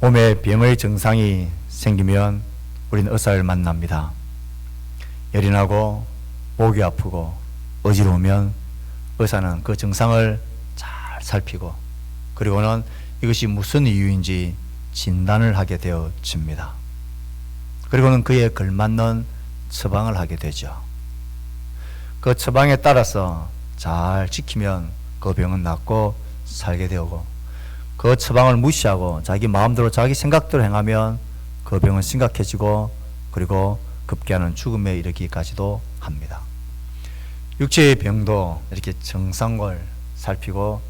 몸에 병의 증상이 생기면 우리는 의사를 만납니다. 열이 나고 목이 아프고 어지러우면 의사는 그 증상을 잘 살피고 그리고는 이것이 무슨 이유인지 진단을 하게 되어집니다. 그리고는 그에 걸맞는 처방을 하게 되죠. 그 처방에 따라서 잘 지키면 그 병은 낫고 살게 되고, 그 처방을 무시하고 자기 마음대로 자기 생각대로 행하면 그 병은 심각해지고 그리고 급기야는 죽음에 이르기까지도 합니다. 육체의 병도 이렇게 증상을 살피고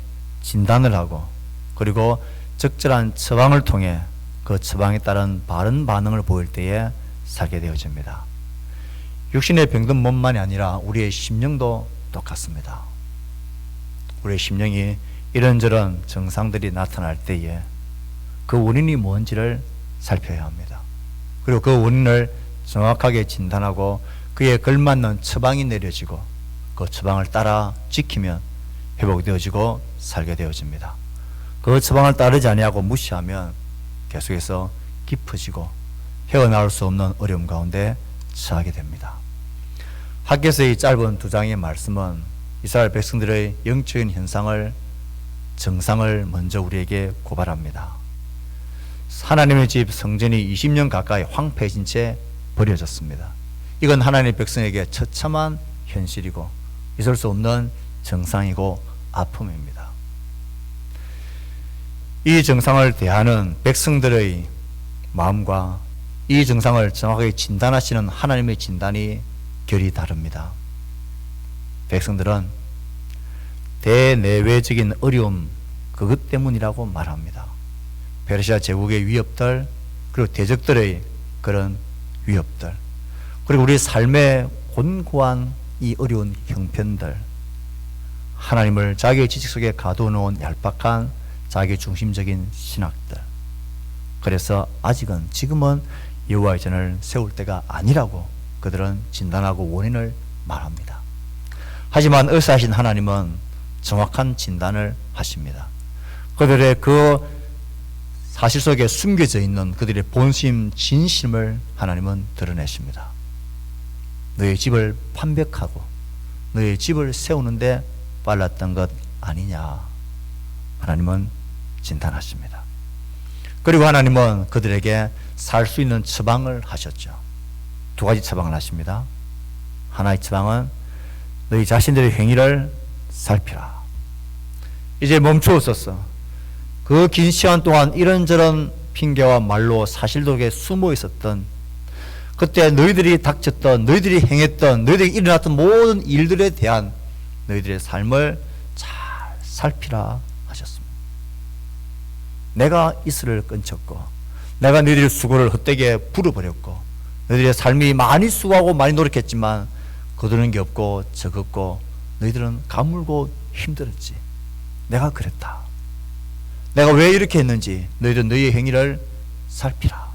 진단을 하고 그리고 적절한 처방을 통해 그 처방에 따른 바른 반응을 보일 때에 살게 되어집니다. 육신의 병든 몸만이 아니라 우리의 심령도 똑같습니다. 우리의 심령이 이런저런 증상들이 나타날 때에 그 원인이 뭔지를 살펴야 합니다. 그리고 그 원인을 정확하게 진단하고 그에 걸맞는 처방이 내려지고 그 처방을 따라 지키면 회복되어지고 살게 되어집니다. 그 처방을 따르지 아니하고 무시하면 계속해서 깊어지고 헤어나올 수 없는 어려움 가운데 처하게 됩니다. 학개서의 짧은 2장의 말씀은 이스라엘 백성들의 영적인 현상을 정상을 먼저 우리에게 고발합니다. 하나님의 집 성전이 20년 가까이 황폐해진 채 버려졌습니다. 이건 하나님의 백성에게 처참한 현실이고 있을 수 없는 정상이고 아픔입니다. 이 정상을 대하는 백성들의 마음과 이 정상을 정확하게 진단하시는 하나님의 진단이 결이 다릅니다. 백성들은 대내외적인 어려움 그것 때문이라고 말합니다. 페르시아 제국의 위협들 그리고 대적들의 그런 위협들 그리고 우리 삶의 곤고한 이 어려운 형편들, 하나님을 자기의 지식 속에 가둬놓은 얄팍한 자기 중심적인 신학들, 그래서 아직은 지금은 여호와의 전을 세울 때가 아니라고 그들은 진단하고 원인을 말합니다. 하지만 의사하신 하나님은 정확한 진단을 하십니다. 그들의 그 사실 속에 숨겨져 있는 그들의 본심 진심을 하나님은 드러내십니다. 너의 집을 판벽하고 너의 집을 세우는데 빨랐던 것 아니냐, 하나님은 진단하십니다. 그리고 하나님은 그들에게 살 수 있는 처방을 하셨죠. 2가지 처방을 하십니다. 하나의 처방은 너희 자신들의 행위를 살피라. 이제 멈추었었어. 그 긴 시간 동안 이런저런 핑계와 말로 사실독에 숨어 있었던, 그때 너희들이 닥쳤던, 너희들이 행했던, 너희들이 일어났던 모든 일들에 대한 너희들의 삶을 잘 살피라 하셨습니다. 내가 이슬을 끊쳤고 내가 너희들의 수고를 헛되게 불어버렸고 너희들의 삶이 많이 수고하고 많이 노력했지만 거두는 게 없고 적었고 너희들은 가물고 힘들었지. 내가 그랬다. 내가 왜 이렇게 했는지 너희들 너희의 행위를 살피라.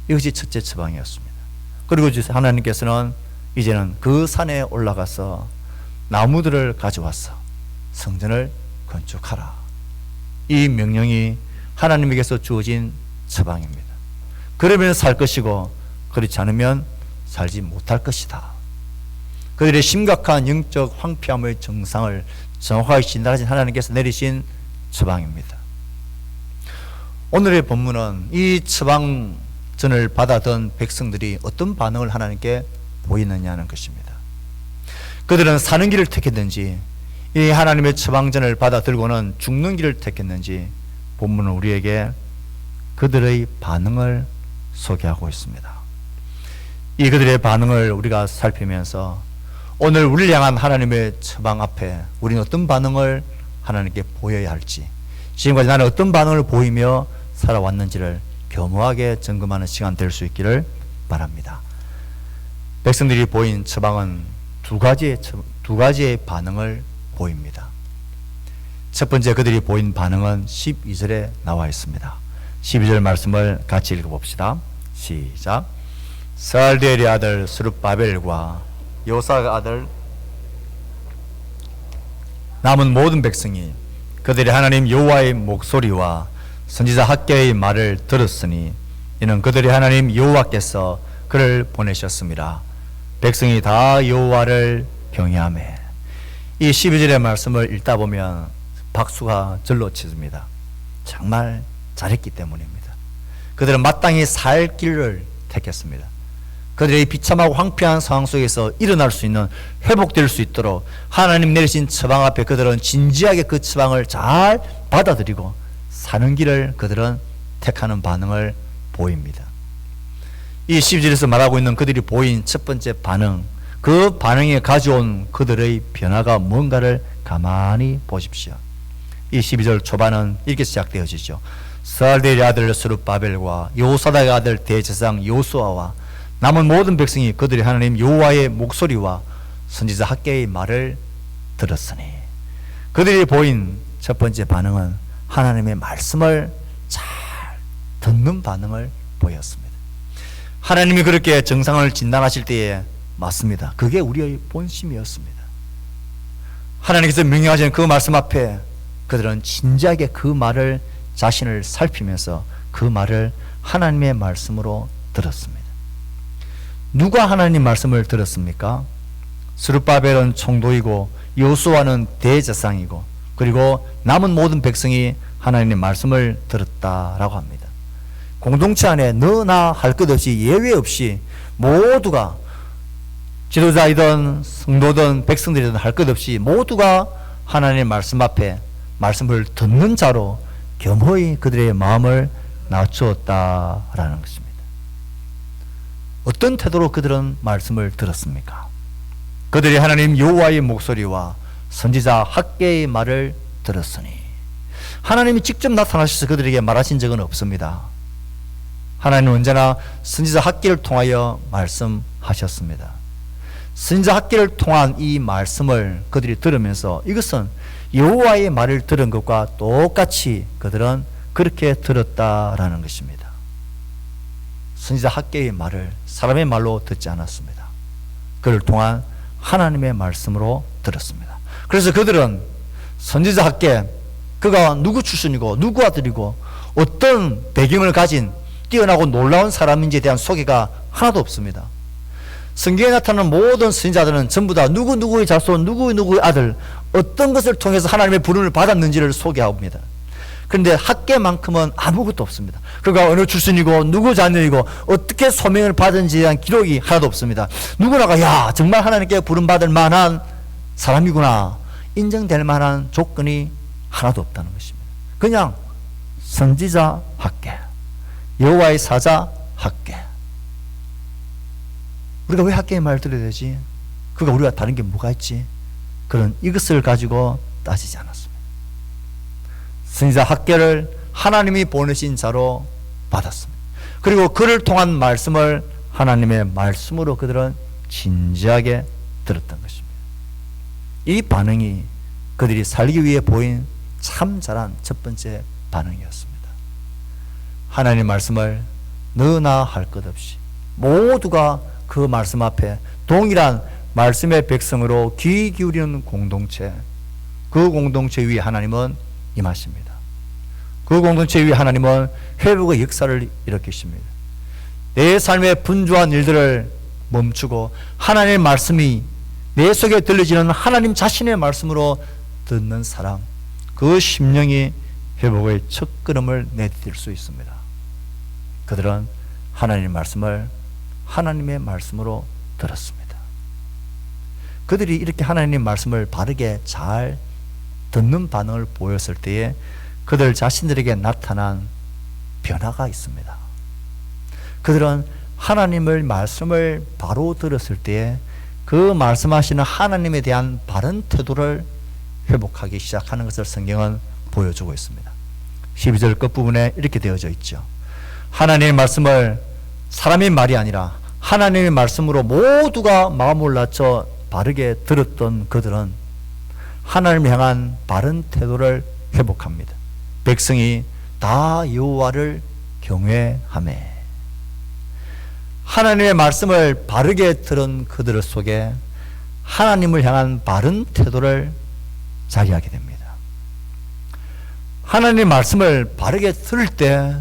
이것이 첫째 처방이었습니다. 그리고 하나님께서는 이제는 그 산에 올라가서 나무들을 가져와서 성전을 건축하라. 이 명령이 하나님에게서 주어진 처방입니다. 그러면 살 것이고 그렇지 않으면 살지 못할 것이다. 그들의 심각한 영적 황폐함의 정상을 정확하게 진단하신 하나님께서 내리신 처방입니다. 오늘의 본문은 이 처방전을 받아든 백성들이 어떤 반응을 하나님께 보이느냐는 것입니다. 그들은 사는 길을 택했는지 이 하나님의 처방전을 받아들고는 죽는 길을 택했는지 본문은 우리에게 그들의 반응을 소개하고 있습니다. 이 그들의 반응을 우리가 살피면서 오늘 우리를 향한 하나님의 처방 앞에 우리는 어떤 반응을 하나님께 보여야 할지, 지금까지 나는 어떤 반응을 보이며 살아왔는지를 겸허하게 점검하는 시간 될 수 있기를 바랍니다. 백성들이 보인 처방은 두 가지의 반응을 보입니다. 첫 번째 그들이 보인 반응은 12절에 나와 있습니다. 12절 말씀을 같이 읽어봅시다. 시작. 스알디엘의 아들 스룹바벨과 요사의 아들 남은 모든 백성이 그들의 하나님 여호와의 목소리와 선지자 학개의 말을 들었으니 이는 그들의 하나님 여호와께서 그를 보내셨습니다. 백성이 다 여호와를 경외하매. 이 12절의 말씀을 읽다 보면 박수가 절로 치집니다. 정말 잘했기 때문입니다. 그들은 마땅히 살 길을 택했습니다. 그들의 비참하고 황폐한 상황 속에서 일어날 수 있는, 회복될 수 있도록 하나님 내리신 처방 앞에 그들은 진지하게 그 처방을 잘 받아들이고 사는 길을 그들은 택하는 반응을 보입니다. 이 12절에서 말하고 있는 그들이 보인 첫 번째 반응, 그 반응에 가져온 그들의 변화가 뭔가를 가만히 보십시오. 이 12절 초반은 이렇게 시작되어지죠. 스알델의 아들 스룹바벨과 여호사닥의 아들 대제사장 여호수아와 남은 모든 백성이 그들의 하나님 여호와의 목소리와 선지자 학개의 말을 들었으니, 그들이 보인 첫 번째 반응은 하나님의 말씀을 잘 듣는 반응을 보였습니다. 하나님이 그렇게 정상을 진단하실 때에 맞습니다. 그게 우리의 본심이었습니다. 하나님께서 명령하신 그 말씀 앞에 그들은 진지하게 그 말을 자신을 살피면서 그 말을 하나님의 말씀으로 들었습니다. 누가 하나님 말씀을 들었습니까? 스룹바벨은 총독이고 여호수아는 대제사장이고 그리고 남은 모든 백성이 하나님의 말씀을 들었다라고 합니다. 공동체 안에 너나 할 것 없이 예외 없이 모두가, 지도자이든 성도든 백성들이든 할 것 없이 모두가 하나님의 말씀 앞에 말씀을 듣는 자로 겸허히 그들의 마음을 낮추었다라는 것입니다. 어떤 태도로 그들은 말씀을 들었습니까? 그들이 하나님 여호와의 목소리와 선지자 학개의 말을 들었으니, 하나님이 직접 나타나셔서 그들에게 말하신 적은 없습니다. 하나님은 언제나 선지자 학개를 통하여 말씀하셨습니다. 선지자 학개를 통한 이 말씀을 그들이 들으면서 이것은 여호와의 말을 들은 것과 똑같이 그들은 그렇게 들었다라는 것입니다. 선지자 학개의 말을 사람의 말로 듣지 않았습니다. 그를 통한 하나님의 말씀으로 들었습니다. 그래서 그들은 선지자 학개, 그가 누구 출신이고 누구 아들이고 어떤 배경을 가진 뛰어나고 놀라운 사람인지에 대한 소개가 하나도 없습니다. 성경에 나타나는 모든 선지자들은 전부 다 누구누구의 자손, 누구누구의 아들, 어떤 것을 통해서 하나님의 부름을 받았는지를 소개합니다. 그런데 학개만큼은 아무것도 없습니다. 그가 어느 출신이고 누구 자녀이고 어떻게 소명을 받은지에 대한 기록이 하나도 없습니다. 누구나가 야, 정말 하나님께 부름받을 만한 사람이구나 인정될 만한 조건이 하나도 없다는 것입니다. 그냥 선지자 학개, 여호와의 사자 학개. 우리가 왜 학개의 말을 들어야 되지? 그가 우리와 다른 게 뭐가 있지? 그런 이것을 가지고 따지지 않았습니다. 선지자 학개를 하나님이 보내신 자로 받았습니다. 그리고 그를 통한 말씀을 하나님의 말씀으로 그들은 진지하게 들었던 것입니다. 이 반응이 그들이 살기 위해 보인 참 잘한 첫 번째 반응이었습니다. 하나님의 말씀을 너나 할 것 없이 모두가 그 말씀 앞에 동일한 말씀의 백성으로 귀 기울이는 공동체, 그 공동체 위에 하나님은 임하십니다. 그 공동체 위에 하나님은 회복의 역사를 일으키십니다. 내 삶의 분주한 일들을 멈추고 하나님의 말씀이 내 속에 들려지는 하나님 자신의 말씀으로 듣는 사람, 그 심령이 회복의 첫걸음을 내디딜 수 있습니다. 그들은 하나님의 말씀을 하나님의 말씀으로 들었습니다. 그들이 이렇게 하나님의 말씀을 바르게 잘 듣는 반응을 보였을 때에 그들 자신들에게 나타난 변화가 있습니다. 그들은 하나님의 말씀을 바로 들었을 때에 그 말씀하시는 하나님에 대한 바른 태도를 회복하기 시작하는 것을 성경은 보여주고 있습니다. 12절 끝부분에 이렇게 되어져 있죠. 하나님의 말씀을 사람의 말이 아니라 하나님의 말씀으로 모두가 마음을 낮춰 바르게 들었던 그들은 하나님을 향한 바른 태도를 회복합니다. 백성이 다 여호와를 경외하매. 하나님의 말씀을 바르게 들은 그들 속에 하나님을 향한 바른 태도를 자리하게 됩니다. 하나님의 말씀을 바르게 들을 때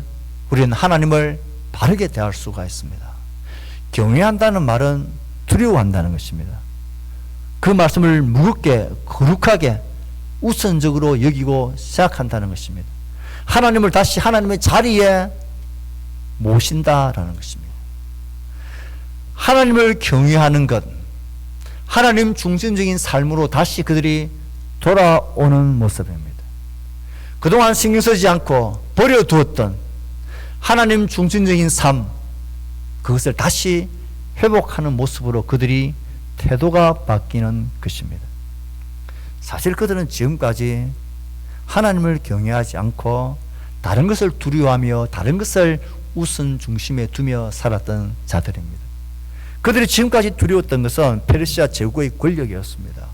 우리는 하나님을 바르게 대할 수가 있습니다. 경외한다는 말은 두려워한다는 것입니다. 그 말씀을 무겁게 거룩하게 우선적으로 여기고 생각한다는 것입니다. 하나님을 다시 하나님의 자리에 모신다라는 것입니다. 하나님을 경외하는 것, 하나님 중심적인 삶으로 다시 그들이 돌아오는 모습입니다. 그동안 신경 쓰지 않고 버려두었던 하나님 중심적인 삶, 그것을 다시 회복하는 모습으로 그들이 태도가 바뀌는 것입니다. 사실 그들은 지금까지 하나님을 경외하지 않고 다른 것을 두려워하며 다른 것을 우선 중심에 두며 살았던 자들입니다. 그들이 지금까지 두려웠던 것은 페르시아 제국의 권력이었습니다.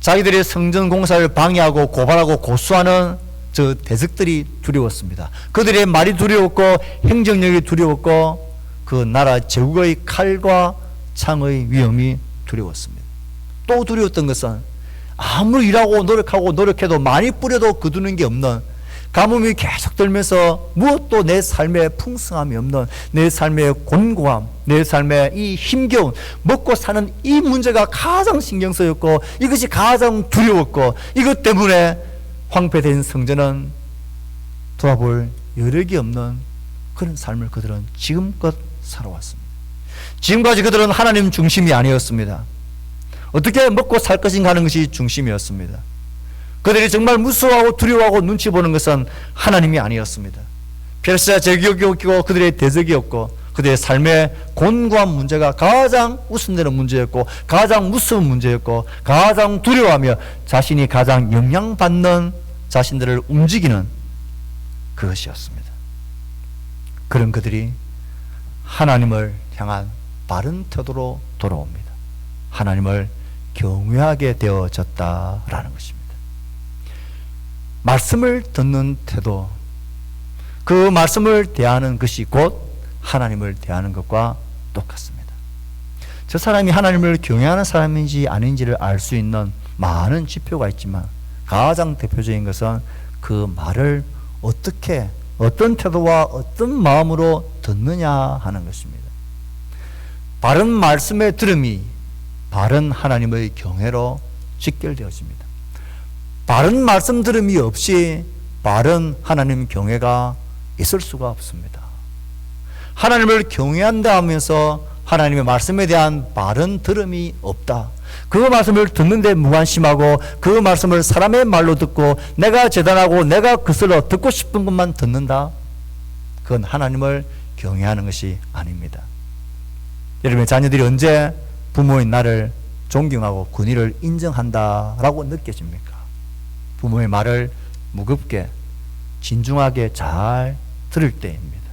자기들의 성전 공사를 방해하고 고발하고 고수하는 저 대적들이 두려웠습니다. 그들의 말이 두려웠고 행정력이 두려웠고 그 나라 제국의 칼과 창의 위험이 두려웠습니다. 또 두려웠던 것은 아무리 일하고 노력하고 노력해도 많이 뿌려도 거두는 게 없는, 가뭄이 계속 들면서 무엇도 내 삶에 풍성함이 없는, 내 삶의 곤고함, 내 삶의 이 힘겨운 먹고 사는 이 문제가 가장 신경 쓰였고 이것이 가장 두려웠고, 이것 때문에 황폐된 성전은 돌아볼 여력이 없는 그런 삶을 그들은 지금껏 살아왔습니다. 지금까지 그들은 하나님 중심이 아니었습니다. 어떻게 먹고 살 것인가 하는 것이 중심이었습니다. 그들이 정말 무서워하고 두려워하고 눈치 보는 것은 하나님이 아니었습니다. 페르시아 제국이었고 그들의 대적이었고 그들의 삶의 곤고한 문제가 가장 우선되는 문제였고 가장 무서운 문제였고 가장 두려워하며 자신이 가장 영향받는 자신들을 움직이는 그것이었습니다. 그런 그들이 하나님을 향한 바른 태도로 돌아옵니다. 하나님을 경외하게 되어졌다라는 것입니다. 말씀을 듣는 태도, 그 말씀을 대하는 것이 곧 하나님을 대하는 것과 똑같습니다. 저 사람이 하나님을 경외하는 사람인지 아닌지를 알 수 있는 많은 지표가 있지만 가장 대표적인 것은 그 말을 어떻게, 어떤 태도와 어떤 마음으로 듣느냐 하는 것입니다. 바른 말씀의 들음이 바른 하나님의 경외로 직결되어집니다. 바른 말씀 들음이 없이 바른 하나님 경외가 있을 수가 없습니다. 하나님을 경외한다 하면서 하나님의 말씀에 대한 바른 들음이 없다. 그 말씀을 듣는데 무관심하고 그 말씀을 사람의 말로 듣고 내가 재단하고 내가 그슬로 듣고 싶은 것만 듣는다. 그건 하나님을 경외하는 것이 아닙니다. 여러분의 자녀들이 언제 부모인 나를 존경하고 권위를 인정한다라고 느껴집니까? 부모의 말을 무겁게 진중하게 잘 들을 때입니다.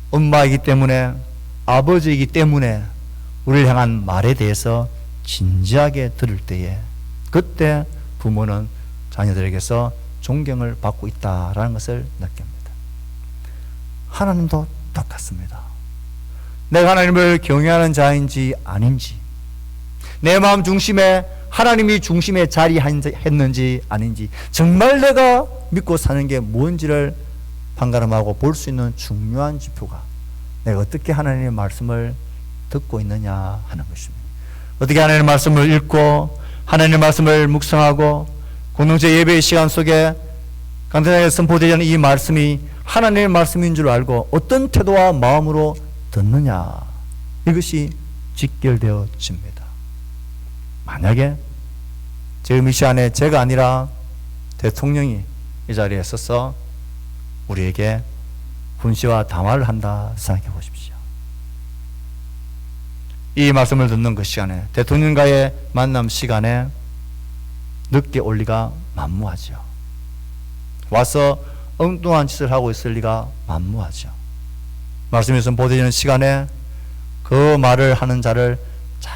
엄마이기 때문에, 아버지이기 때문에 우리를 향한 말에 대해서 진지하게 들을 때에, 그때 부모는 자녀들에게서 존경을 받고 있다라는 것을 느낍니다. 하나님도 똑같습니다. 내가 하나님을 경외하는 자인지 아닌지, 내 마음 중심에 하나님이 중심에 자리했는지 아닌지, 정말 내가 믿고 사는 게 뭔지를 판가름하고 볼 수 있는 중요한 지표가 내가 어떻게 하나님의 말씀을 듣고 있느냐 하는 것입니다. 어떻게 하나님의 말씀을 읽고 하나님의 말씀을 묵상하고 공동체 예배의 시간 속에 간단하게 선포되는 이 말씀이 하나님의 말씀인 줄 알고 어떤 태도와 마음으로 듣느냐, 이것이 직결되어집니다. 만약에 지금 이 시간에 제가 아니라 대통령이 이 자리에 서서 우리에게 훈시와 담화를 한다 생각해 보십시오. 이 말씀을 듣는 그 시간에, 대통령과의 만남 시간에 늦게 올 리가 만무하죠. 와서 엉뚱한 짓을 하고 있을 리가 만무하죠. 말씀이 선포되는 시간에 그 말을 하는 자를 잘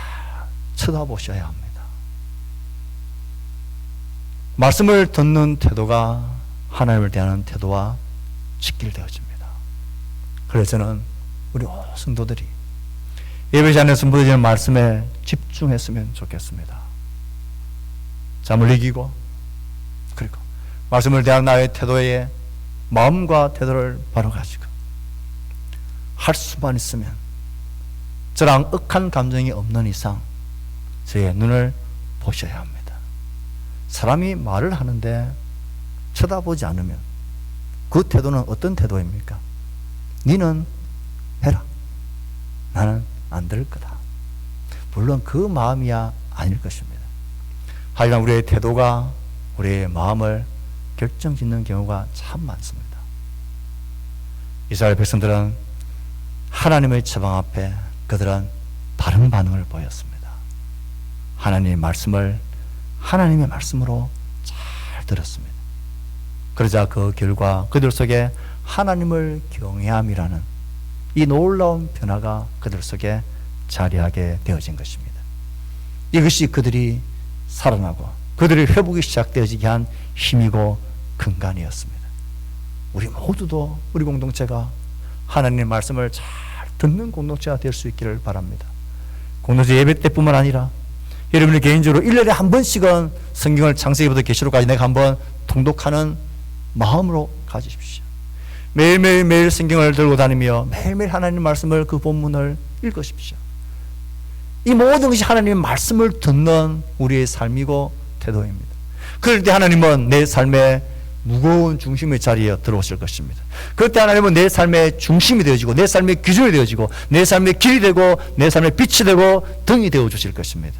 쳐다보셔야 합니다. 말씀을 듣는 태도가 하나님을 대하는 태도와 직결되어집니다. 그래서 저는 우리 성도들이 예배 시간에 선포되는 말씀에 집중했으면 좋겠습니다. 잠을 이기고, 그리고 말씀을 대한 나의 태도에 마음과 태도를 바로 가지고 할 수만 있으면 저랑 억한 감정이 없는 이상 저의 눈을 보셔야 합니다. 사람이 말을 하는데 쳐다보지 않으면 그 태도는 어떤 태도입니까? 니는 해라. 나는 안 들을 거다. 물론 그 마음이야 아닐 것입니다. 하지만 우리의 태도가 우리의 마음을 결정짓는 경우가 참 많습니다. 이스라엘 백성들은 하나님의 처방 앞에 그들은 다른 반응을 보였습니다. 하나님의 말씀을 하나님의 말씀으로 잘 들었습니다. 그러자 그 결과 그들 속에 하나님을 경외함이라는 이 놀라운 변화가 그들 속에 자리하게 되어진 것입니다. 이것이 그들이 살아나고 그들의 회복이 시작되어지게 한 힘이고 근간이었습니다. 우리 모두도 우리 공동체가 하나님의 말씀을 잘 듣는 공동체가 될 수 있기를 바랍니다. 공동체 예배 때뿐만 아니라 여러분이 개인적으로 1년에 한 번씩은 성경을 창세기부터 계시록까지 내가 한번 통독하는 마음으로 가지십시오. 매일 성경을 들고 다니며 매일매일 하나님의 말씀을 그 본문을 읽으십시오. 이 모든 것이 하나님의 말씀을 듣는 우리의 삶이고 태도입니다. 그럴 때 하나님은 내 삶의 무거운 중심의 자리에 들어오실 것입니다. 그럴 때 하나님은 내 삶의 중심이 되어지고 내 삶의 기준이 되어지고 내 삶의 길이 되고 내 삶의 빛이 되고 등이 되어 주실 것입니다.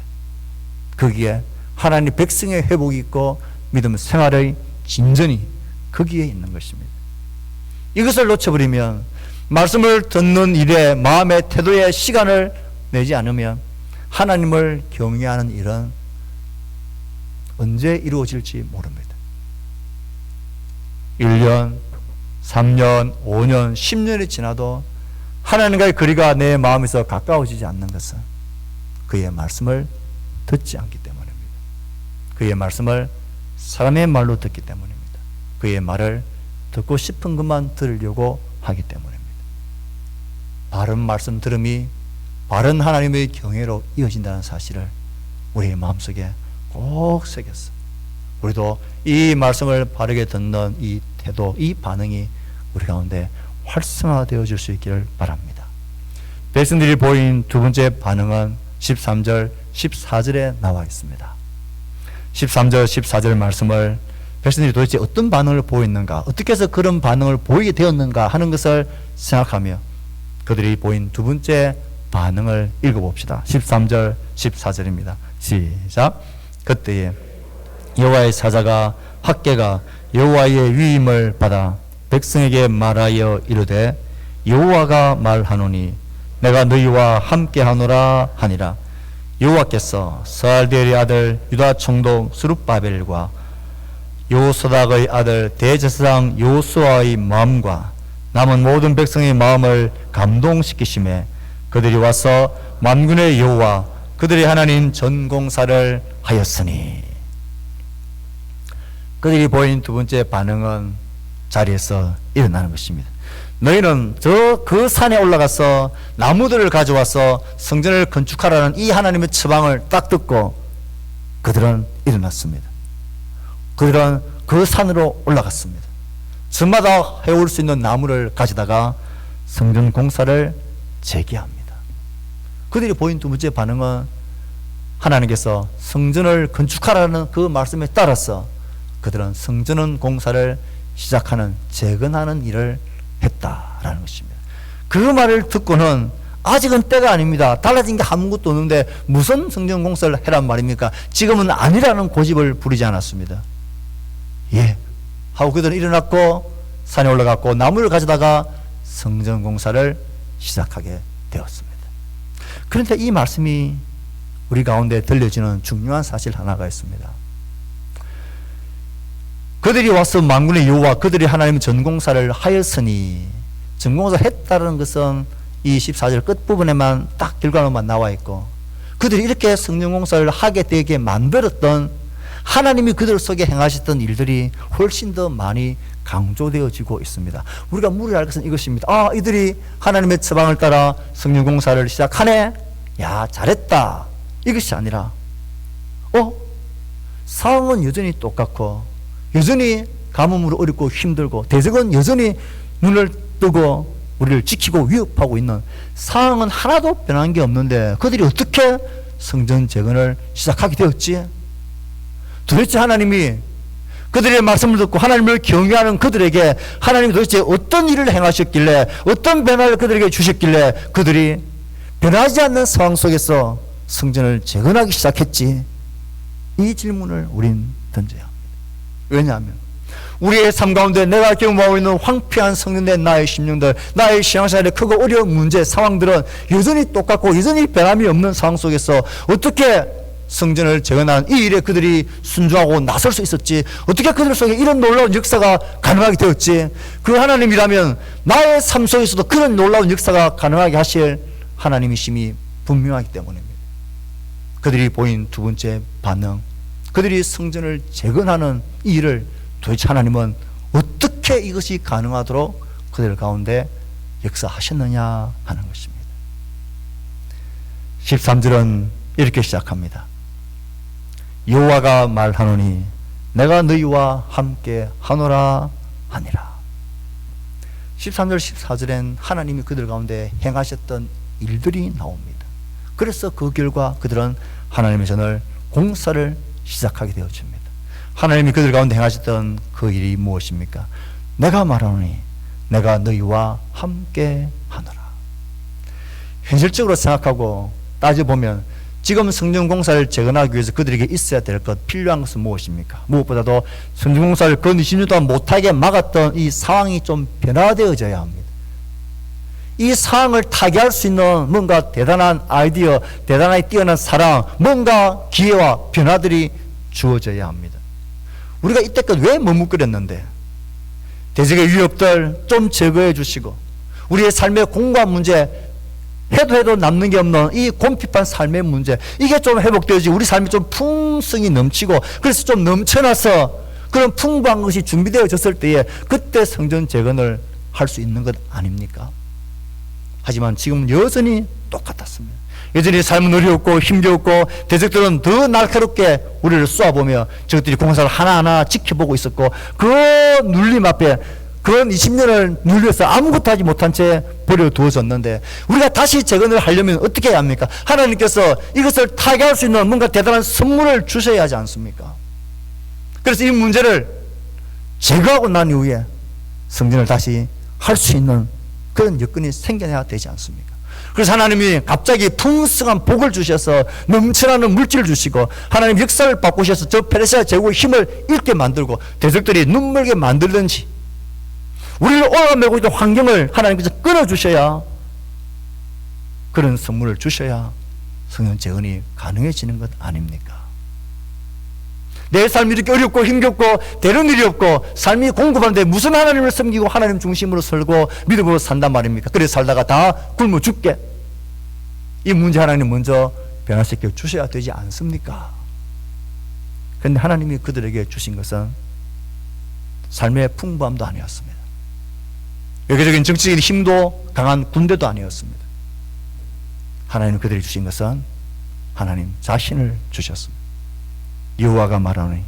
거기에 하나님 백성의 회복이 있고 믿음 생활의 진전이 거기에 있는 것입니다. 이것을 놓쳐버리면 말씀을 듣는 일에 마음의 태도에 시간을 내지 않으면 하나님을 경외하는 일은 언제 이루어질지 모릅니다. 1년, 3년, 5년, 10년이 지나도 하나님과의 거리가 내 마음에서 가까워지지 않는 것은 그의 말씀을 듣지 않기 때문입니다. 그의 말씀을 사람의 말로 듣기 때문입니다. 그의 말을 듣고 싶은 것만 들으려고 하기 때문입니다. 바른 말씀 들음이 바른 하나님의 경외로 이어진다는 사실을 우리의 마음속에 꼭 새겼어. 우리도 이 말씀을 바르게 듣는 이 태도, 이 반응이 우리 가운데 활성화되어질 수 있기를 바랍니다. 백성들이 보인 두 번째 반응은 13절, 14절에 나와 있습니다. 13절, 14절 말씀을 백성들이 도대체 어떤 반응을 보였는가, 어떻게 해서 그런 반응을 보이게 되었는가 하는 것을 생각하며 그들이 보인 두 번째 반응을 읽어봅시다. 13절, 14절입니다. 시작. 그때에 여호와의 사자가 학개가 여호와의 위임을 받아 백성에게 말하여 이르되 여호와가 말하노니 내가 너희와 함께하노라 하니라. 여호와께서 스알디엘의 아들 유다 총독 스룹바벨과 요소닥의 아들 대제사장 요수아의 마음과 남은 모든 백성의 마음을 감동시키심에 그들이 와서 만군의 여호와 그들의 하나님 전공사를 하였으니. 그들이 보인 두 번째 반응은 자리에서 일어나는 것입니다. 너희는 그 산에 올라가서 나무들을 가져와서 성전을 건축하라는 이 하나님의 처방을 딱 듣고 그들은 일어났습니다. 그들은 그 산으로 올라갔습니다. 저마다 해올 수 있는 나무를 가져다가 성전 공사를 재개합니다. 그들이 보인 두 번째 반응은 하나님께서 성전을 건축하라는 그 말씀에 따라서 그들은 성전 공사를 시작하는 재건하는 일을 했다라는 것입니다. 그 말을 듣고는 아직은 때가 아닙니다. 달라진 게 아무것도 없는데 무슨 성전 공사를 해란 말입니까? 지금은 아니라는 고집을 부리지 않았습니다. 예 하고 그들은 일어났고 산에 올라갔고 나무를 가져다가 성전 공사를 시작하게 되었습니다. 그런데 이 말씀이 우리 가운데 들려지는 중요한 사실 하나가 있습니다. 그들이 와서 만군의 여호와 그들이 하나님의 전공사를 하였으니, 전공사를 했다는 것은 이 14절 끝부분에만 딱 결과로만 나와 있고, 그들이 이렇게 성전공사를 하게 되게 만들었던 하나님이 그들 속에 행하셨던 일들이 훨씬 더 많이 강조되어지고 있습니다. 우리가 물어야 할 것은 이것입니다. 아, 이들이 하나님의 처방을 따라 성전공사를 시작하네? 야, 잘했다. 이것이 아니라 상황은 여전히 똑같고 여전히 가뭄으로 어렵고 힘들고 대적은 여전히 눈을 뜨고 우리를 지키고 위협하고 있는 상황은 하나도 변한 게 없는데 그들이 어떻게 성전 재건을 시작하게 되었지? 도대체 하나님이 그들의 말씀을 듣고 하나님을 경외하는 그들에게 하나님이 도대체 어떤 일을 행하셨길래, 어떤 변화를 그들에게 주셨길래 그들이 변하지 않는 상황 속에서 성전을 재건하기 시작했지? 이 질문을 우린 던져야 합니다. 왜냐하면 우리의 삶 가운데 내가 경험하고 있는 황폐한 성전된 나의 심령들, 나의 신앙생활의 크고 어려운 문제, 상황들은 여전히 똑같고 여전히 변함이 없는 상황 속에서 어떻게 성전을 재건하는 이 일에 그들이 순종하고 나설 수 있었지? 어떻게 그들 속에 이런 놀라운 역사가 가능하게 되었지? 그 하나님이라면 나의 삶 속에서도 그런 놀라운 역사가 가능하게 하실 하나님이심이 분명하기 때문입니다. 그들이 보인 두 번째 반응, 그들이 성전을 재건하는 이 일을 도대체 하나님은 어떻게 이것이 가능하도록 그들 가운데 역사하셨느냐 하는 것입니다. 13절은 이렇게 시작합니다. 여호와가 말하노니 내가 너희와 함께 하노라 하니라. 13절 14절엔 하나님이 그들 가운데 행하셨던 일들이 나옵니다. 그래서 그 결과 그들은 하나님의 전을 공사를 시작하게 되어집니다. 하나님이 그들 가운데 행하셨던 그 일이 무엇입니까? 내가 말하노니 내가 너희와 함께 하노라. 현실적으로 생각하고 따져보면 지금 성전공사를 재건하기 위해서 그들에게 있어야 될 것, 필요한 것은 무엇입니까? 무엇보다도 성전공사를 그 20년 동안 못하게 막았던 이 상황이 좀 변화되어져야 합니다. 이 상황을 타개할 수 있는 뭔가 대단한 아이디어, 대단하게 뛰어난 사랑, 뭔가 기회와 변화들이 주어져야 합니다. 우리가 이때껏 왜 머뭇거렸는데 대적의 위협들 좀 제거해 주시고 우리의 삶의 공고한 문제, 해도 남는 게 없는 이 곰핍한 삶의 문제, 이게 좀 회복되어지고 우리 삶이 좀 풍성이 넘치고 그래서 좀 넘쳐나서 그런 풍부한 것이 준비되어졌을 때에 그때 성전 재건을 할 수 있는 것 아닙니까? 하지만 지금은 여전히 똑같았습니다. 여전히 삶은 어려웠고 힘겨웠고 대적들은 더 날카롭게 우리를 쏘아보며 저것들이 공사를 하나하나 지켜보고 있었고 그 눌림 앞에 그런 20년을 눌려서 아무것도 하지 못한 채 버려두어졌는데 우리가 다시 재건을 하려면 어떻게 해야 합니까? 하나님께서 이것을 타개할 수 있는 뭔가 대단한 선물을 주셔야 하지 않습니까? 그래서 이 문제를 제거하고 난 이후에 성전을 다시 할 수 있는 그런 여건이 생겨나야 되지 않습니까? 그래서 하나님이 갑자기 풍성한 복을 주셔서 넘쳐나는 물질을 주시고 하나님 역사를 바꾸셔서 저 페르시아 제국의 힘을 잃게 만들고 대적들이 눈물게 만들든지 우리를 오가매고 있는 환경을 하나님께서 끊어주셔야, 그런 선물을 주셔야 성전 재건이 가능해지는 것 아닙니까? 내 삶이 이렇게 어렵고 힘겹고 되는 일이 없고 삶이 공급한데 무슨 하나님을 섬기고 하나님 중심으로 살고 믿음으로 산단 말입니까? 그래 살다가 다 굶어 죽게. 이 문제 하나님 먼저 변화시켜 주셔야 되지 않습니까? 그런데 하나님이 그들에게 주신 것은 삶의 풍부함도 아니었습니다. 외교적인 정치적인 힘도 강한 군대도 아니었습니다. 하나님 그들이 주신 것은 하나님 자신을 주셨습니다. 여호와가 말하노니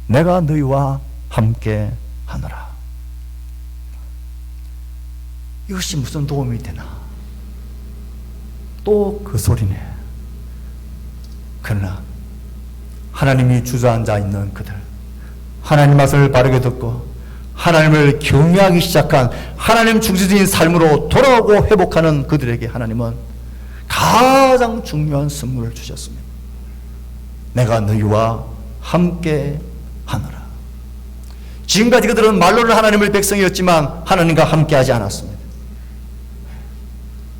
내가 너희와 함께 하노라. 이것이 무슨 도움이 되나? 또 그 소리네. 그러나 하나님이 주저앉아 있는 그들, 하나님 말씀을 바르게 듣고 하나님을 경외하기 시작한 하나님 중심적인 삶으로 돌아오고 회복하는 그들에게 하나님은 가장 중요한 선물을 주셨습니다. 내가 너희와 함께 하노라. 지금까지 그들은 말로는 하나님의 백성이었지만 하나님과 함께 하지 않았습니다.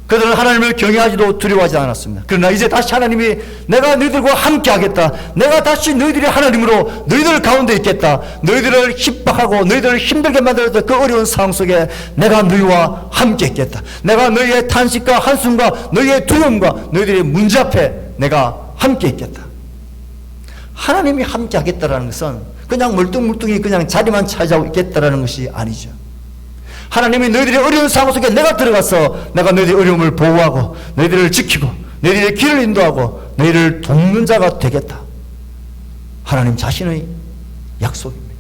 그들은 하나님을 경외하지도 두려워하지 않았습니다. 그러나 이제 다시 하나님이 내가 너희들과 함께 하겠다. 내가 다시 너희들의 하나님으로 너희들 가운데 있겠다. 너희들을 핍박하고 너희들을 힘들게 만들었던 그 어려운 상황 속에 내가 너희와 함께 있겠다. 내가 너희의 탄식과 한숨과 너희의 두려움과 너희들의 문제 앞에 내가 함께 있겠다. 하나님이 함께 하겠다라는 것은 그냥 멀뚱멀뚱히 그냥 자리만 차지하고 있겠다라는 것이 아니죠. 하나님이 너희들의 어려운 상황 속에 내가 들어가서 내가 너희들의 어려움을 보호하고 너희들을 지키고 너희들의 길을 인도하고 너희를 돕는 자가 되겠다. 하나님 자신의 약속입니다.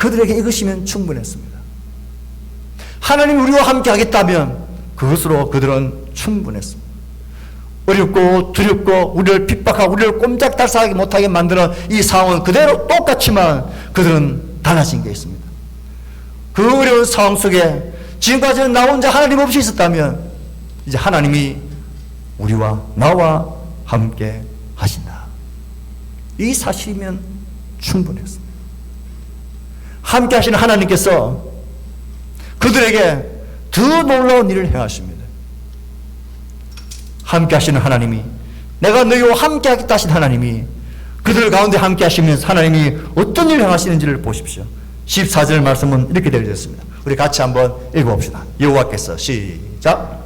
그들에게 이것이면 충분했습니다. 하나님이 우리와 함께 하겠다면 그것으로 그들은 충분했습니다. 어렵고 두렵고 우리를 핍박하고 우리를 꼼짝달싹하게 못하게 만드는 이 상황은 그대로 똑같지만 그들은 달라진 게 있습니다. 그 어려운 상황 속에 지금까지는 나 혼자 하나님 없이 있었다면 이제 하나님이 우리와 나와 함께 하신다. 이 사실이면 충분했습니다. 함께 하시는 하나님께서 그들에게 더 놀라운 일을 행하십니다. 함께 하시는 하나님이, 내가 너희와 함께 하겠다 하신 하나님이 그들 가운데 함께 하시면서 하나님이 어떤 일을 행하시는지를 보십시오. 14절 말씀은 이렇게 되어 있습니다. 우리 같이 한번 읽어봅시다. 여호와께서 시작.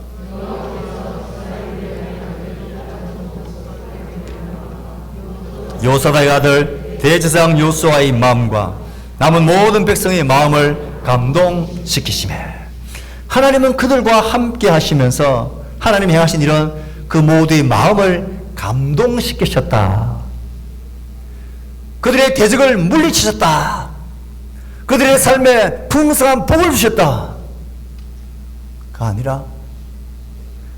요사다의 아들 대제사장 요수아의 마음과 남은 모든 백성의 마음을 감동시키시매. 하나님은 그들과 함께 하시면서 하나님이 행하신 일은 그 모두의 마음을 감동시키셨다. 그들의 대적을 물리치셨다. 그들의 삶에 풍성한 복을 주셨다. 가 아니라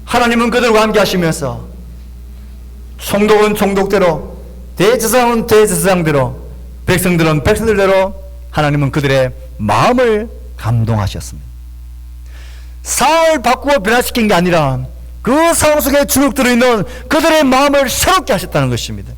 하나님은 그들과 함께 하시면서 총독은 총독대로, 대제사장은 대제사장대로, 백성들은 백성들대로 하나님은 그들의 마음을 감동하셨습니다. 상황을 바꾸어 변화시킨 게 아니라 그 상황 속에 주눅 들어있는 그들의 마음을 새롭게 하셨다는 것입니다.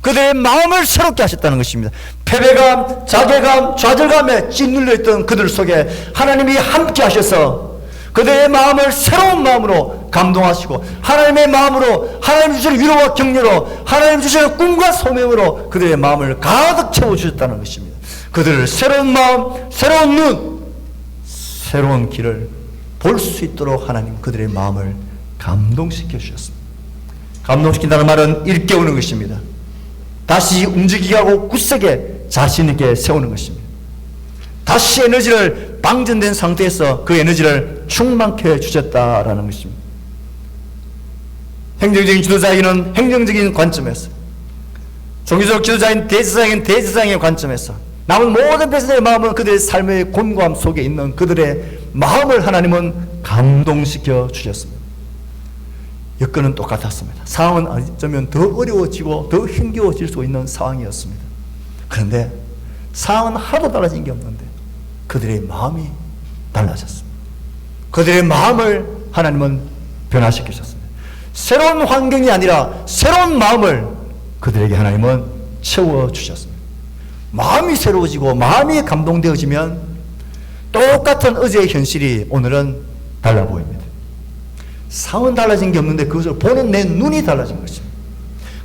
그들의 마음을 새롭게 하셨다는 것입니다. 패배감, 자괴감, 좌절감에 짓눌려있던 그들 속에 하나님이 함께 하셔서 그들의 마음을 새로운 마음으로 감동하시고 하나님의 마음으로, 하나님 주시는 위로와 격려로, 하나님 주시는 꿈과 소명으로 그들의 마음을 가득 채워주셨다는 것입니다. 그들을 새로운 마음, 새로운 눈, 새로운 길을 볼 수 있도록 하나님 그들의 마음을 감동시켜 주셨습니다. 감동시킨다는 말은 일깨우는 것입니다. 다시 움직이게 하고 굳세게 자신 있게 세우는 것입니다. 다시 에너지를 방전된 상태에서 그 에너지를 충만케 해주셨다라는 것입니다. 행정적인 지도자에게는 행정적인 관점에서, 종교적 지도자인 대제사장인 대제사장의 관점에서, 남은 모든 백성들의 마음은 그들의 삶의 곤고함 속에 있는 그들의 마음을 하나님은 감동시켜 주셨습니다. 여건은 똑같았습니다. 상황은 어쩌면 더 어려워지고 더 힘겨워질 수 있는 상황이었습니다. 그런데 상황은 하나도 달라진 게 없는데 그들의 마음이 달라졌습니다. 그들의 마음을 하나님은 변화시키셨습니다. 새로운 환경이 아니라 새로운 마음을 그들에게 하나님은 채워주셨습니다. 마음이 새로워지고 마음이 감동되어지면 똑같은 어제의 현실이 오늘은 달라 보입니다. 상황은 달라진 게 없는데 그것을 보는 내 눈이 달라진 것입니다.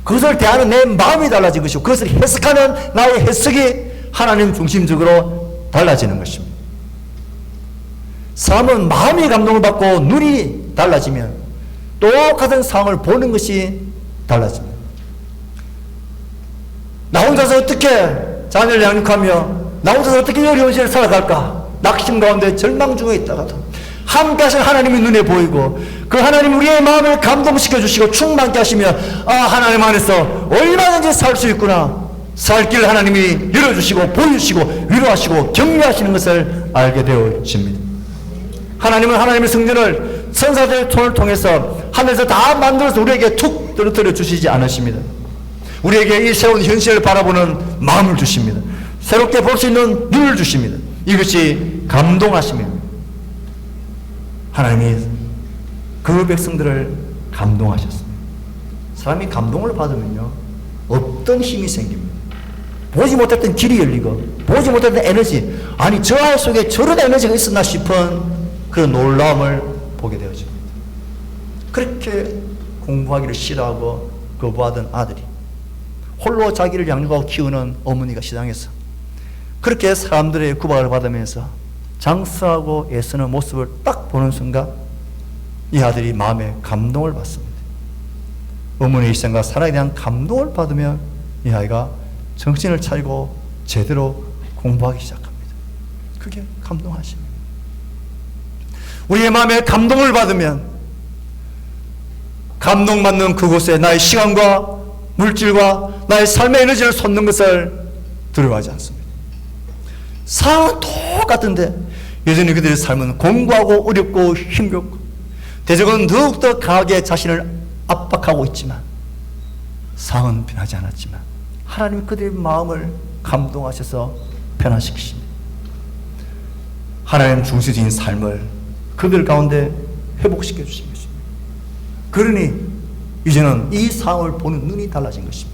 그것을 대하는 내 마음이 달라진 것이고 그것을 해석하는 나의 해석이 하나님 중심적으로 달라지는 것입니다. 사람은 마음이 감동을 받고 눈이 달라지면 똑같은 상황을 보는 것이 달라집니다. 나 혼자서 어떻게 자녀를 양육하며 나 혼자서 어떻게 어려운 시대를 살아갈까? 낙심 가운데 절망 중에 있다가도 함께 하신 하나님이 눈에 보이고 그 하나님 우리의 마음을 감동시켜 주시고 충만케 하시며 하나님 안에서 얼마든지 살 수 있구나, 살 길을 하나님이 열어주시고 보여주시고 위로하시고 격려하시는 것을 알게 되어집니다. 하나님은 하나님의 성전을 천사들의 손을 통해서 하늘에서 다 만들어서 우리에게 툭 떨어뜨려 주시지 않으십니다. 우리에게 이 새로운 현실을 바라보는 마음을 주십니다. 새롭게 볼 수 있는 눈을 주십니다. 이것이 감동하심입니다. 하나님이 그 백성들을 감동하셨습니다. 사람이 감동을 받으면요 어떤 힘이 생깁니다. 보지 못했던 길이 열리고 보지 못했던 에너지, 아니 저 아이 속에 저런 에너지가 있었나 싶은 그런 놀라움을 보게 되어집니다. 그렇게 공부하기를 싫어하고 거부하던 아들이 홀로 자기를 양육하고 키우는 어머니가 시장에서 그렇게 사람들의 구박을 받으면서 장수하고 애쓰는 모습을 딱 보는 순간 이 아들이 마음에 감동을 받습니다. 어머니의 일생과 사랑에 대한 감동을 받으면 이 아이가 정신을 차리고 제대로 공부하기 시작합니다. 그게 감동하십니다. 우리의 마음에 감동을 받으면 감동받는 그곳에 나의 시간과 물질과 나의 삶의 에너지를 쏟는 것을 두려워하지 않습니다. 상황은 똑같은데 여전히 그들의 삶은 공고하고 어렵고 힘겹고 대적은 더욱더 강하게 자신을 압박하고 있지만 상황은 변하지 않았지만 하나님이 그들의 마음을 감동하셔서 변화시키십니다. 하나님 중심적인 삶을 그들 가운데 회복시켜 주신 것입니다. 그러니 이제는 이 상황을 보는 눈이 달라진 것입니다.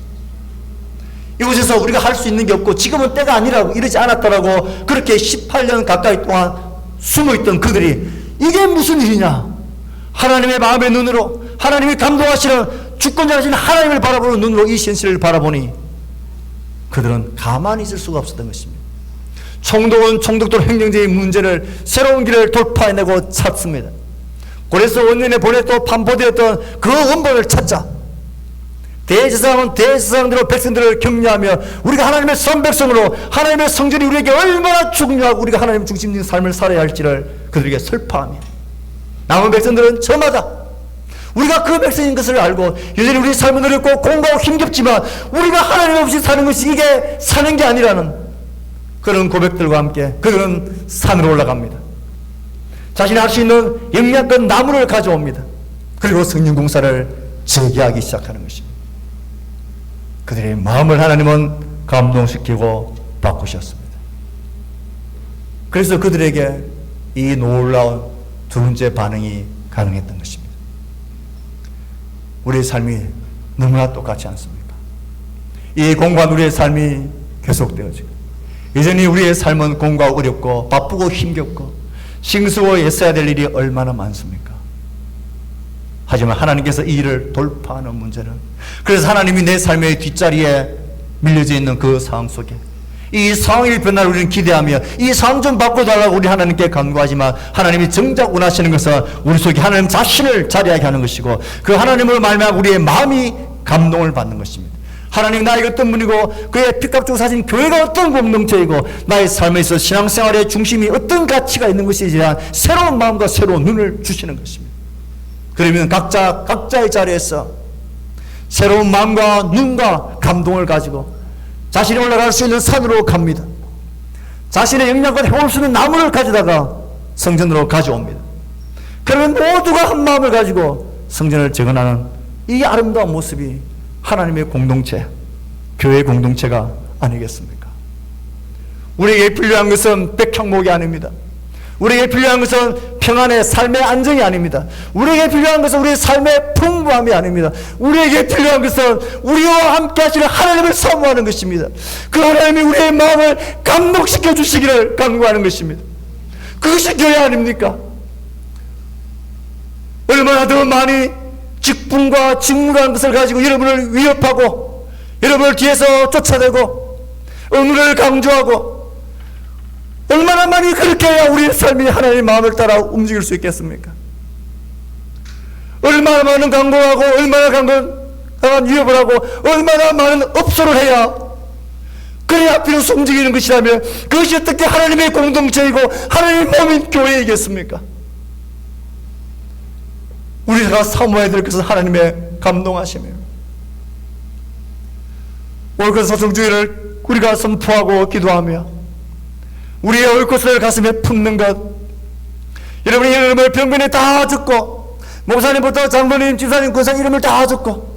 이곳에서 우리가 할 수 있는 게 없고 지금은 때가 아니라고 이러지 않았다라고 그렇게 18년 가까이 동안 숨어있던 그들이 이게 무슨 일이냐, 하나님의 마음의 눈으로 하나님이 감동하시는 주권자이신 하나님을 바라보는 눈으로 이 현실을 바라보니 그들은 가만히 있을 수가 없었던 것입니다. 총독은 총독대로 행정적인 문제를 새로운 길을 돌파해내고 찾습니다. 고레스 원년에 보냈던 반포되었던 그 원본을 찾자. 대제사장은 대제사장대로 백성들을 격려하며 우리가 하나님의 선백성으로 하나님의 성전이 우리에게 얼마나 중요하고 우리가 하나님 중심적인 삶을 살아야 할지를 그들에게 설파하며 남은 백성들은 저마다 우리가 그 백성인 것을 알고 여전히 우리 삶은 어렵고 공부하고 힘겹지만 우리가 하나님 없이 사는 것이 이게 사는 게 아니라는 그런 고백들과 함께 그들은 산으로 올라갑니다. 자신이 할 수 있는 영양권 나무를 가져옵니다. 그리고 성령 공사를 재개하기 시작하는 것입니다. 그들의 마음을 하나님은 감동시키고 바꾸셨습니다. 그래서 그들에게 이 놀라운 두 번째 반응이 가능했던 것입니다. 우리의 삶이 너무나 똑같지 않습니까? 이 공고한 우리의 삶이 계속되어지고 여전히 우리의 삶은 공고하고 어렵고 바쁘고 힘겹고 싱수고 애써야 될 일이 얼마나 많습니까? 하지만 하나님께서 이 일을 돌파하는 문제는 그래서 하나님이 내 삶의 뒷자리에 밀려져 있는 그 상황 속에 이 상황의 변화를 우리는 기대하며 이 상황 좀 바꿔달라고 우리 하나님께 간구하지만 하나님이 정작 원하시는 것은 우리 속에 하나님 자신을 자리하게 하는 것이고 그 하나님을 말미암아 우리의 마음이 감동을 받는 것입니다. 하나님 나에게 어떤 분이고 그의 피값 주고 사신 교회가 어떤 공동체이고 나의 삶에 있어 신앙생활의 중심이 어떤 가치가 있는 것인지에 대한 새로운 마음과 새로운 눈을 주시는 것입니다. 그러면 각자의 자리에서 새로운 마음과 눈과 감동을 가지고 자신이 올라갈 수 있는 산으로 갑니다. 자신의 영양권 해올 수 있는 나무를 가져다가 성전으로 가져옵니다. 그러면 모두가 한 마음을 가지고 성전을 재건하는 이 아름다운 모습이 하나님의 공동체, 교회의 공동체가 아니겠습니까? 우리에게 필요한 것은 백향목이 아닙니다. 우리에게 필요한 것은 평안의 삶의 안정이 아닙니다. 우리에게 필요한 것은 우리의 삶의 풍부함이 아닙니다. 우리에게 필요한 것은 우리와 함께 하시는 하나님을 사모하는 것입니다. 그 하나님이 우리의 마음을 감동시켜 주시기를 간구하는 것입니다. 그것이 교회 아닙니까? 얼마나 더 많이 직분과 직무라는 것을 가지고 여러분을 위협하고 여러분을 뒤에서 쫓아내고 은혜를 강조하고 얼마나 많이 그렇게 해야 우리의 삶이 하나님의 마음을 따라 움직일 수 있겠습니까? 얼마나 많은 강공하고 얼마나 강한 위협을 하고 얼마나 많은 업소를 해야 그래야 비로소 움직이는 것이라면 그것이 어떻게 하나님의 공동체이고 하나님의 몸인 교회이겠습니까? 우리가 사모해야 될 것은 하나님의 감동하심이에요. 옳은 사성주의를 우리가 선포하고 기도하며 우리의 옳것을 가슴에 품는 것, 여러분의 이름을 병변에 다 적고 목사님부터 장로님, 지사님, 권사님 이름을 다 적고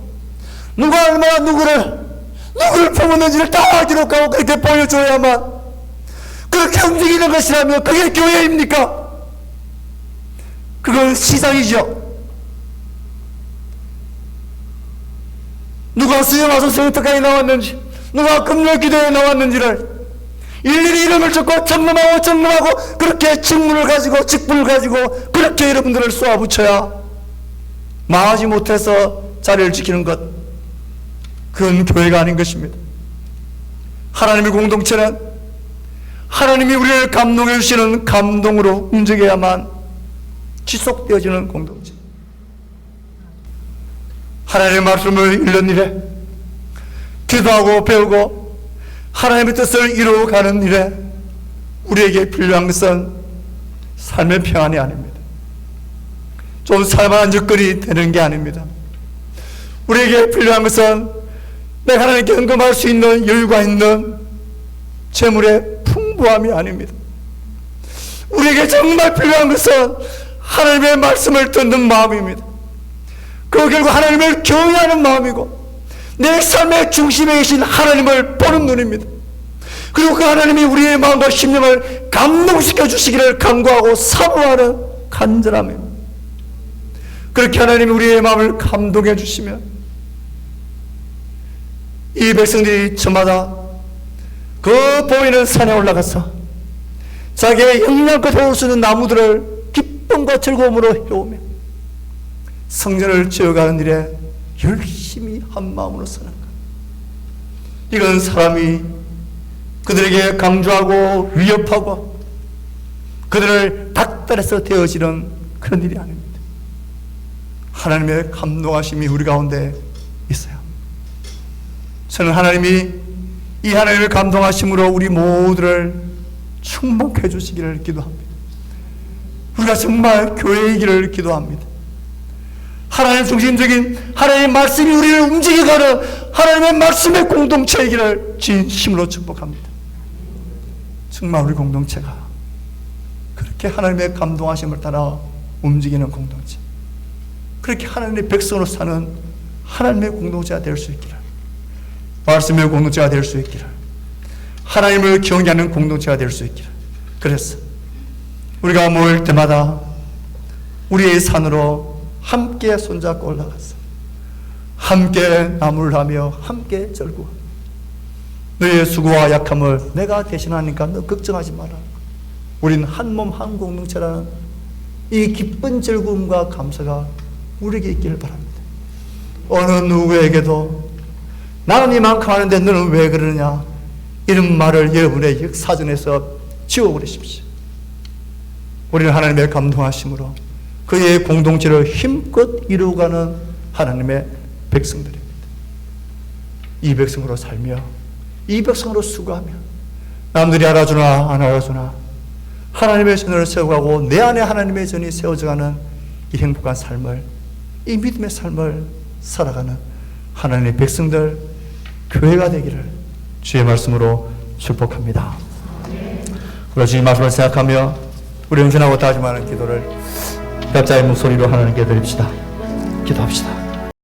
누가 얼마나 누구를 품었는지를 다 기록하고 그렇게 보여줘야만 그렇게 움직이는 것이라면 그게 교회입니까? 그건 시장이죠. 누가 수영 와서 수영특강에 나왔는지 누가 금요기도에 나왔는지를 일일이 이름을 적고 점검하고 그렇게 직분을 가지고 그렇게 여러분들을 쏘아붙여야 망하지 못해서 자리를 지키는 것, 그건 교회가 아닌 것입니다. 하나님의 공동체는 하나님이 우리를 감동해 주시는 감동으로 움직여야만 지속되어지는 공동체. 하나님의 말씀을 읽는 일에 기도하고 배우고 하나님의 뜻을 이루어가는 일에 우리에게 필요한 것은 삶의 평안이 아닙니다. 좀 살만한 여건이 되는 게 아닙니다. 우리에게 필요한 것은 내가 하나님께 헌금할 수 있는 여유가 있는 재물의 풍부 무함이 아닙니다. 우리에게 정말 필요한 것은 하나님의 말씀을 듣는 마음입니다. 그 결국 하나님을 경외하는 마음이고 내 삶의 중심에 계신 하나님을 보는 눈입니다. 그리고 그 하나님이 우리의 마음과 심령을 감동시켜 주시기를 간구하고 사모하는 간절함입니다. 그렇게 하나님이 우리의 마음을 감동해 주시면 이 백성들이 저마다 그 보이는 산에 올라가서 자기의 영양껏 해올 수 있는 나무들을 기쁨과 즐거움으로 해오며 성전을 지어가는 일에 열심히 한 마음으로 사는 것. 이건 사람이 그들에게 강조하고 위협하고 그들을 닥달해서 되어지는 그런 일이 아닙니다. 하나님의 감동하심이 우리 가운데 있어요. 저는 하나님이 이 하나님의 감동하심으로 우리 모두를 충만해 주시기를 기도합니다. 우리가 정말 교회이기를 기도합니다. 하나님 중심적인 하나님의 말씀이 우리를 움직여가는 하나님의 말씀의 공동체이기를 진심으로 축복합니다. 정말 우리 공동체가 그렇게 하나님의 감동하심을 따라 움직이는 공동체, 그렇게 하나님의 백성으로 사는 하나님의 공동체가 될 수 있기를, 말씀의 공동체가 될 수 있기를, 하나님을 경외하는 공동체가 될 수 있기를. 그래서 우리가 모일 때마다 우리의 산으로 함께 손잡고 올라가서 함께 나무를 하며 함께 절구, 너의 수고와 약함을 내가 대신하니까 너 걱정하지 마라. 우린 한 몸 한 공동체라는 이 기쁜 즐거움과 감사가 우리에게 있기를 바랍니다. 어느 누구에게도 나는 이만큼 하는데 너는 왜 그러냐, 이런 말을 여러분의 역사전에서 지워버리십시오. 우리는 하나님의 감동하심으로 그의 공동체를 힘껏 이루어가는 하나님의 백성들입니다. 이 백성으로 살며 이 백성으로 수고하며 남들이 알아주나 안 알아주나 하나님의 전을 세워가고 내 안에 하나님의 전이 세워져가는 이 행복한 삶을, 이 믿음의 삶을 살아가는 하나님의 백성들, 교회가 되기를 주의 말씀으로 축복합니다. 우리가 주의 말씀을 생각하며 우리 헌신하고 다짐하는 기도를 각자의 목소리로 하나님께 드립시다. 기도합시다.